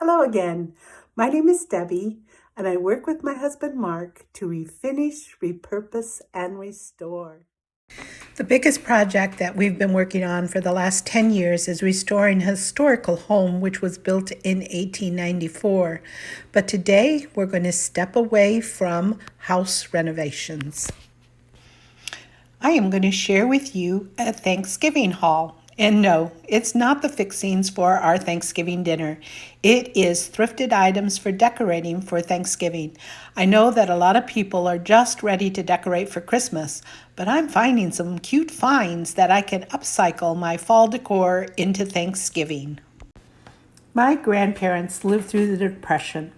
Hello again. My name is Debbie, and I work with my husband Mark to refinish, repurpose, and restore. The biggest project that we've been working on for the last 10 years is restoring a historical home which was built in 1894. But today we're going to step away from house renovations. I am going to share with you a Thanksgiving haul. And no, it's not the fixings for our Thanksgiving dinner. It is thrifted items for decorating for Thanksgiving. I know that a lot of people are just ready to decorate for Christmas, but I'm finding some cute finds that I can upcycle my fall decor into Thanksgiving. My grandparents lived through the Depression,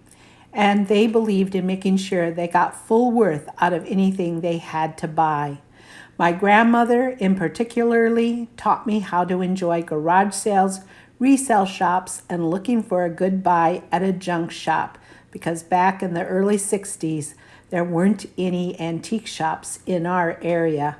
and they believed in making sure they got full worth out of anything they had to buy. My grandmother, in particularly, taught me how to enjoy garage sales, resale shops, and looking for a good buy at a junk shop, because back in the early 60s, there weren't any antique shops in our area.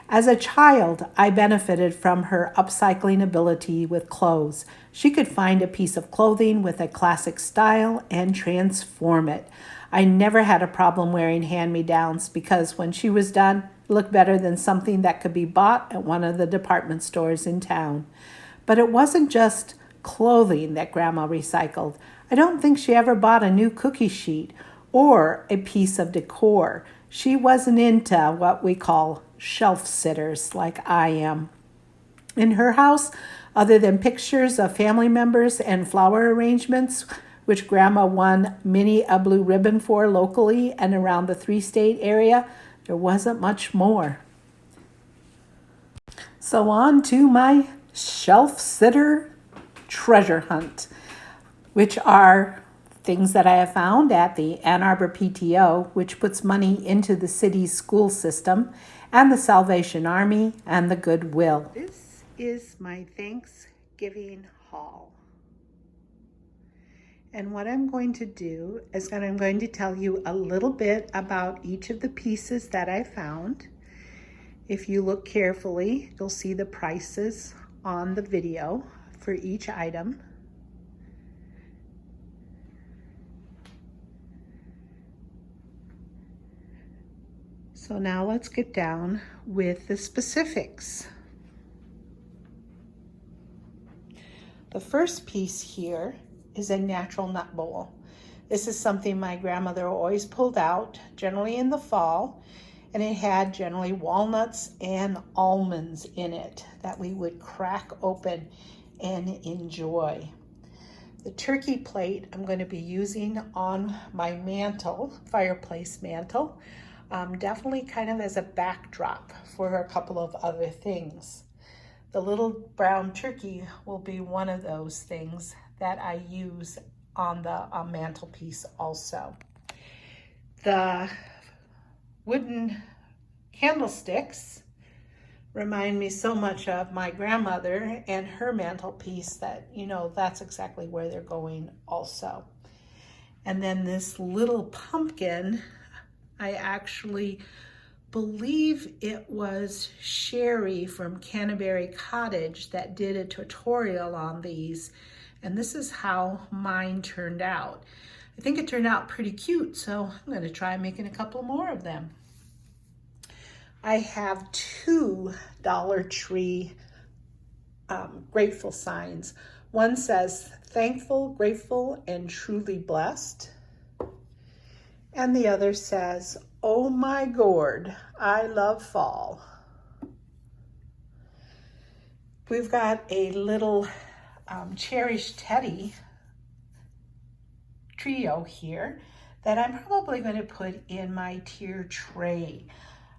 As a child, I benefited from her upcycling ability with clothes. She could find a piece of clothing with a classic style and transform it. I never had a problem wearing hand-me-downs because when she was done, it looked better than something that could be bought at one of the department stores in town. But it wasn't just clothing that Grandma recycled. I don't think she ever bought a new cookie sheet or a piece of decor. She wasn't into what we call shelf sitters like I am. In her house, other than pictures of family members and flower arrangements, which Grandma won many a blue ribbon for locally and around the three-state area, there wasn't much more. So on to my shelf sitter treasure hunt, which are things that I have found at the Ann Arbor PTO, which puts money into the city's school system, and the Salvation Army and the Goodwill. This is my Thanksgiving haul. And what I'm going to do is that I'm going to tell you a little bit about each of the pieces that I found. If you look carefully, you'll see the prices on the video for each item. So now let's get down with the specifics. The first piece here is a natural nut bowl. This is something my grandmother always pulled out, generally in the fall, and it had generally walnuts and almonds in it that we would crack open and enjoy. The turkey plate I'm going to be using on my mantle, fireplace mantle, definitely kind of as a backdrop for a couple of other things. The little brown turkey will be one of those things that I use on the mantelpiece also. The wooden candlesticks remind me so much of my grandmother and her mantelpiece that, that's exactly where they're going also. And then this little pumpkin, I actually believe it was Sherry from Canterbury Cottage that did a tutorial on these, and this is how mine turned out. I think it turned out pretty cute, so I'm going to try making a couple more of them. I have two Dollar Tree grateful signs. One says, "Thankful, grateful, and truly blessed." And the other says, "Oh my gourd, I love fall." We've got a little cherished teddy trio here that I'm probably going to put in my tier tray.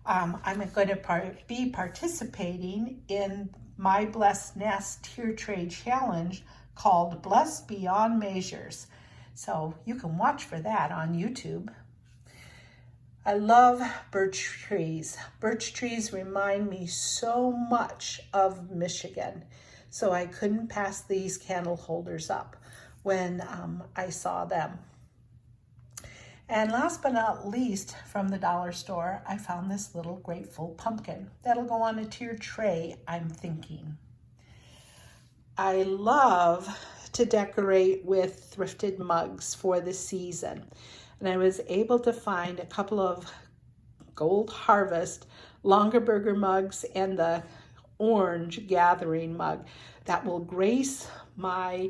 I'm going to be participating in my Blessed Nest tier tray challenge called Blessed Beyond Measures. So you can watch for that on YouTube. I love birch trees. Birch trees remind me so much of Michigan. So I couldn't pass these candle holders up when I saw them. And last but not least, from the dollar store, I found this little grateful pumpkin. That'll go on a tier tray, I'm thinking. I love to decorate with thrifted mugs for the season. And I was able to find a couple of Gold Harvest Longaberger mugs and the orange gathering mug that will grace my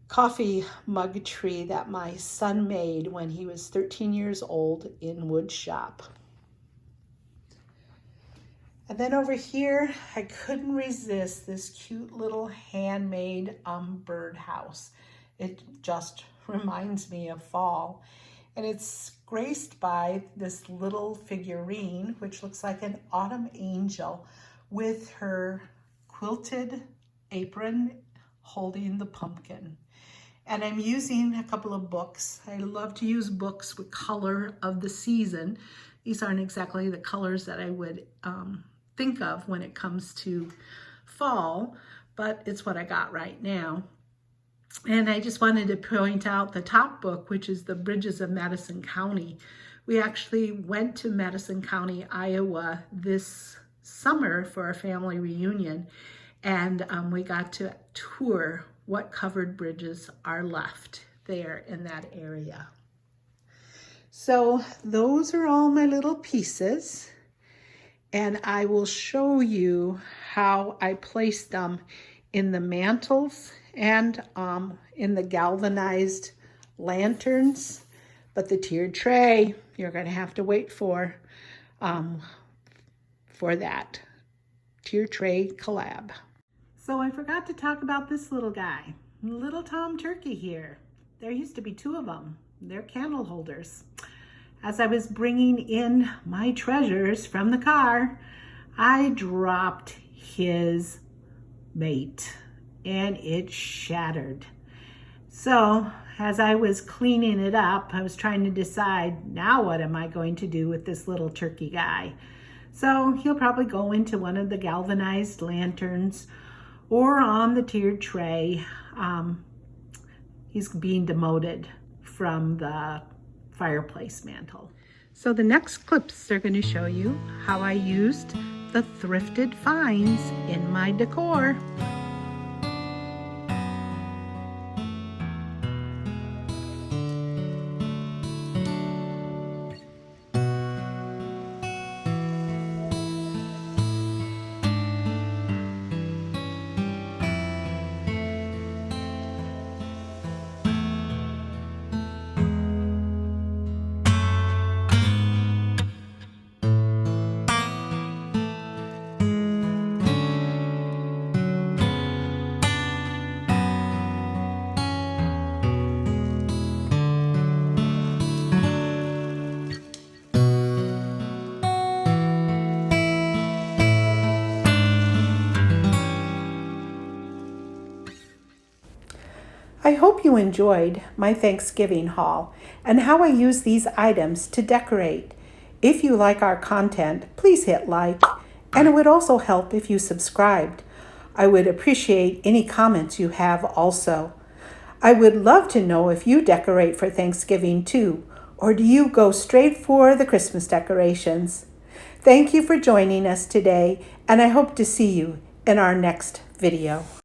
coffee mug tree that my son made when he was 13 years old in wood shop. And then over here, I couldn't resist this cute little handmade birdhouse. It just reminds me of fall. And it's graced by this little figurine, which looks like an autumn angel with her quilted apron holding the pumpkin. And I'm using a couple of books. I love to use books with color of the season. These aren't exactly the colors that I would think of when it comes to fall, but it's what I got right now. And I just wanted to point out the top book, which is The Bridges of Madison County. We actually went to Madison County, Iowa this summer for a family reunion, and we got to tour what covered bridges are left there in that area. So those are all my little pieces, and I will show you how I placed them in the mantles and in the galvanized lanterns. But the tiered tray, you're going to have to wait for that tiered tray collab. So I forgot to talk about this little guy, little Tom Turkey here. There used to be two of them. They're candle holders. As I was bringing in my treasures from the car, I dropped his bait and it shattered. So as I was cleaning it up, I was trying to decide, now what am I going to do with this little turkey guy? So he'll probably go into one of the galvanized lanterns or on the tiered tray. He's being demoted from the fireplace mantle. So the next clips are going to show you how I used the thrifted finds in my decor. I hope you enjoyed my Thanksgiving haul and how I use these items to decorate. If you like our content, please hit like, and it would also help if you subscribed. I would appreciate any comments you have also. I would love to know if you decorate for Thanksgiving too, or do you go straight for the Christmas decorations? Thank you for joining us today, and I hope to see you in our next video.